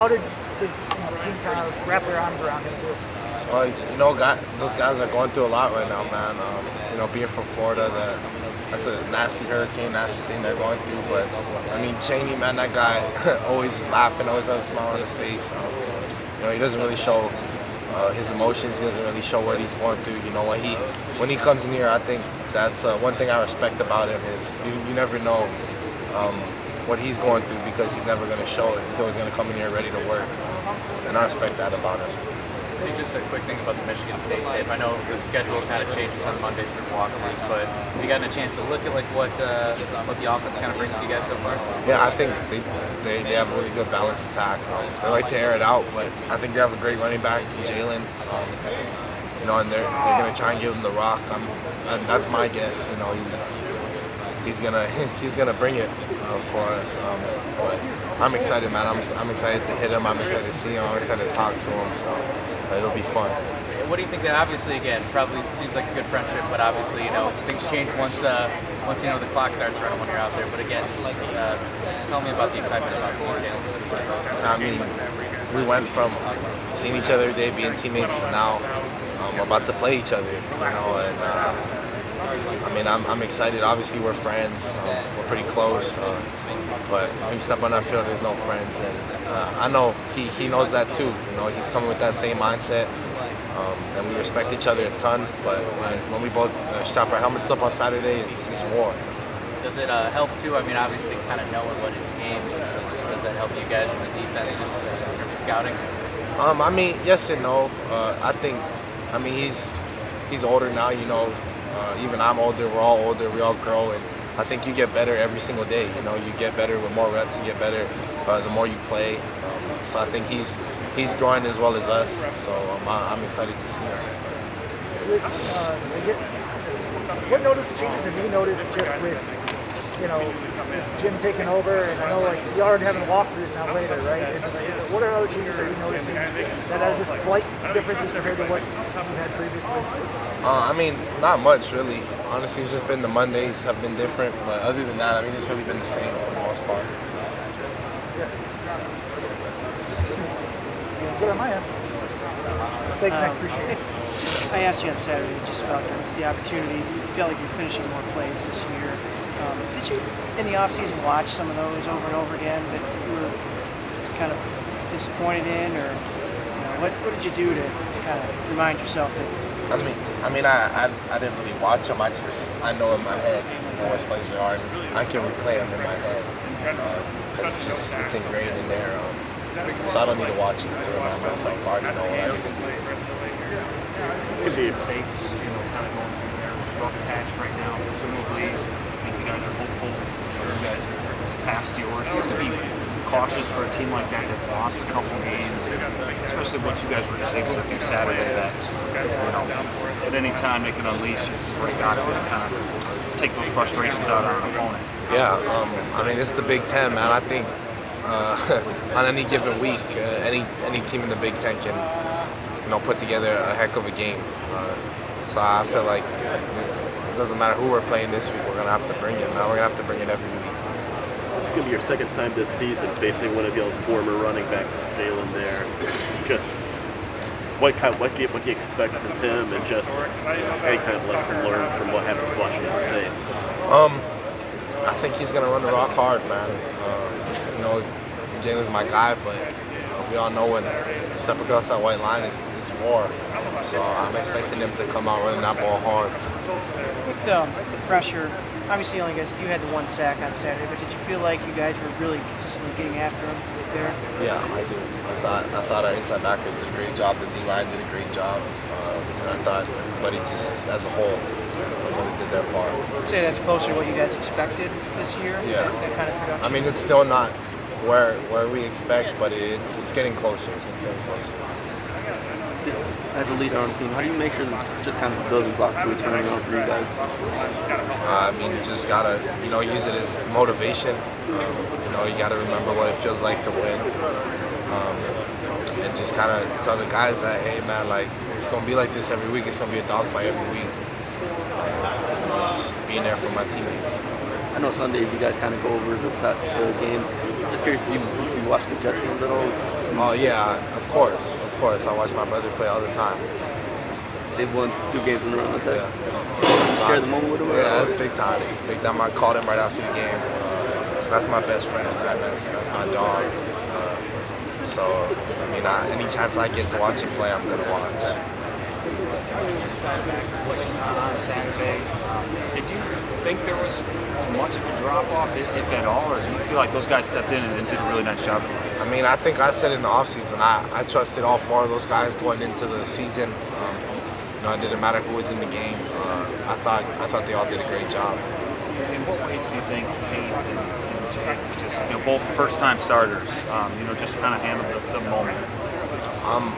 How did the team kind of wrap their arms around him too? Those guys are going through a lot right now, man. Being from Florida, that's a nasty hurricane, nasty thing they're going through. But I mean, Cheney, man, that guy always is laughing, always has a smile on his face. He doesn't really show his emotions. He doesn't really show what he's going through. When he comes in here, I think that's one thing I respect about him is you never know what he's going through because he's never going to show it. He's always going to come in here ready to work, and I respect that about him. I think just a quick thing about the Michigan State tape. I know the schedule kind of changes on Mondays for walkthroughs, but have you gotten a chance to look at what the offense kind of brings to you guys so far? Yeah, I think they have a really good balanced attack. They like to air it out, but I think they have a great running back, Jalen. And they're going to try and give him the rock. And that's my guess. He's gonna bring it for us. But I'm excited, man. I'm excited to hit him. I'm excited to see him. I'm excited to talk to him. So it'll be fun. What do you think? That obviously, again, probably seems like a good friendship, but obviously, things change once the clock starts running when you're out there. But again, tell me about the excitement about seeing Jalen this weekend. I mean, we went from seeing each other every day, being teammates, to now we're about to play each other. I'm excited. Obviously, we're friends. We're pretty close. But when you step on that field, there's no friends. And I know he knows that too. He's coming with that same mindset. And we respect each other a ton. But when we both strap our helmets up on Saturday, it's war. Does it help too? I mean, obviously, kind of knowing what his game is. Does that help you guys in the defense just in terms of scouting? Yes and no. He's older now. Even I'm older. We're all older. We all grow, and I think you get better every single day. You get better with more reps. You get better the more you play. So I think he's growing as well as us. So I'm excited to see him. What noticeable changes have you noticed just with Jim taking over? And I know you already having walkthroughs now later, right? What are other changes that you're noticing that are just slight differences compared to what you had previously? Not much really. Honestly, it's just been the Mondays have been different, but other than that, it's really been the same for the most part. Good on my end. Thanks, Nick. Appreciate it. I asked you on Saturday just about the opportunity. You felt like you're finishing more plays this year. Did you, in the offseason, watch some of those over and over again that you were kind of disappointed in, or what did you do to kind of remind yourself that? I didn't really watch them. I know in my head what plays there are, and I can replay them in my head because it's ingrained in there. So I don't need to watch it to remind myself. I already know what I need to do. Michigan State's kind of going through their rough patch right now. Presumably, I think you guys are hopeful. You guys are past yours. You have to be cautious for a team like that that's lost a couple games, especially what you guys were just able to do Saturday. That at any time they can unleash and break out of it and kind of take those frustrations out on an opponent. Yeah, it's the Big Ten, man. I think on any given week, any team in the Big Ten can put together a heck of a game. So I feel like it doesn't matter who we're playing this week. We're gonna have to bring it. Now we're gonna have to bring it every week. This is going to be your second time this season facing one of y'all's former running backs, Jalen, there. Just what do you expect from him, and just any kind of lesson learned from what happened with Washington State? I think he's going to run the rock hard, man. Jalen's my guy, but we all know when you step across that white line, it's war. So I'm expecting him to come out running that ball hard. With the pressure, obviously you had the one sack on Saturday, but did you feel like you guys were really consistently getting after him there? Yeah, I do. I thought our inside backers did a great job. The D-line did a great job. And I thought everybody just, as a whole, really did their part. I'd say that's closer to what you guys expected this year? Yeah. That kind of production? It's still not where we expect, but it's getting closer. It's getting closer. As a leader on the team, how do you make sure this is just kind of a building block to return on for you guys? You just gotta, use it as motivation. You gotta remember what it feels like to win, and just kind of tell the guys that, hey, man, it's gonna be like this every week. It's gonna be a dogfight every week. Just being there for my teammates. I know Sundays you guys kind of go over the game. Just curious if you watch the Jets games at all? Oh yeah, of course. I watch my brother play all the time. They've won 2 games in a row. Is that Yeah. share the moment with them? Yeah, that's big time. Big time. I called him right after the game. That's my best friend, man. That's my dog. So, I mean, any chance I get to watch him play, I'm gonna watch. On Saturday. Did you think there was much of a drop-off, if at all, or do you feel like those guys stepped in and did a really nice job? I mean, I think I said in the offseason, I trusted all 4 of those guys going into the season. It didn't matter who was in the game. I thought they all did a great job. In what ways do you think Tate and Jay, just both first-time starters, just kind of handled the moment?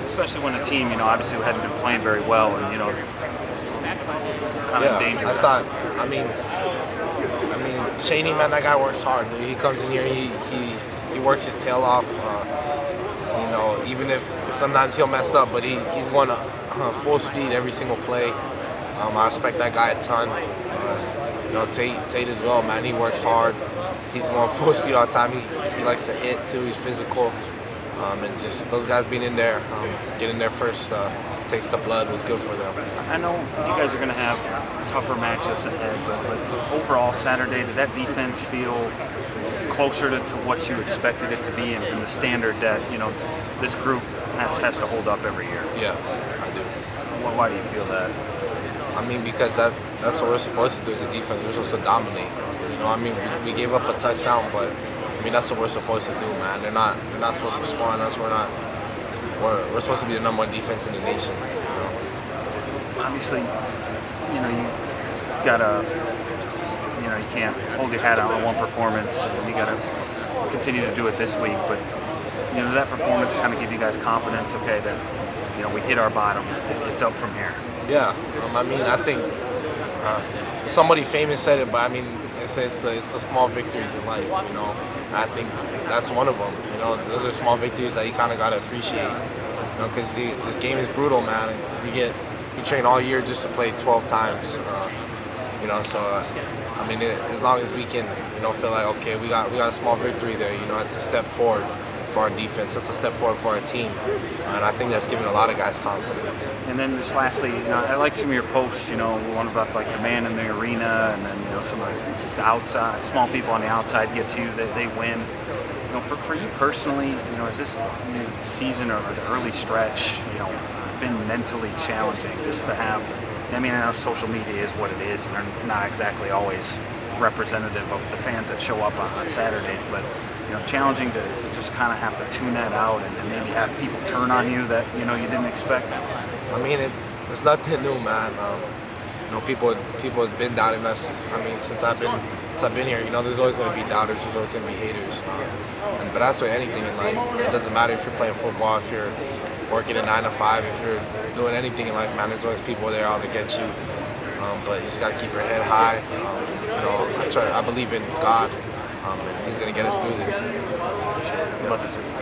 Especially when the team, obviously hadn't been playing very well, and kind of in danger. I mean, Cheney, man, that guy works hard. Dude. He comes in here, he works his tail off. Even if sometimes he'll mess up, but he's going to full speed every single play. I respect that guy a ton. Tate as well, man. He works hard. He's going full speed all the time. He likes to hit too. He's physical. And just those guys being in there, getting their first taste of blood was good for them. I know you guys are going to have tougher matchups ahead, but overall Saturday, did that defense feel closer to what you expected it to be and the standard that this group has to hold up every year? Yeah, I do. Why do you feel that? I mean, because that's what we're supposed to do as a defense. We're supposed to dominate. We gave up a touchdown, but that's what we're supposed to do, man. They're not supposed to score on us. We're supposed to be the #1 defense in the nation. Obviously, you gotta, you can't hold your hat on one performance, and you gotta continue to do it this week. But that performance kind of give you guys confidence. Okay, that we hit our bottom. It's up from here. Yeah, I think somebody famous said it, but it's the small victories in life. I think that's one of them. Those are small victories that you kind of gotta appreciate. Because this game is brutal, man. And you train all year just to play 12 times. So as long as we can, feel like okay, we got a small victory there. It's a step forward for our defense. That's a step forward for our team, and I think that's giving a lot of guys confidence. And then just lastly, I like some of your posts. One about like the man in the arena, and then some of the outside, small people on the outside get to you that they win. For you personally, is this season or the early stretch, been mentally challenging just to have? I know social media is what it is, and they're not exactly always representative of the fans that show up on Saturdays, but challenging to just kind of have to tune that out and maybe have people turn on you that you didn't expect. It's nothing new, man. People have been doubting us. Since I've been here, there's always going to be doubters. There's always going to be haters. But that's with anything in life. It doesn't matter if you're playing football, if you're working a 9 to 5, if you're doing anything in life, man. There's always people there out to get you. But you just got to keep your head high. I believe in God, and He's going to get us through this. Good luck this week.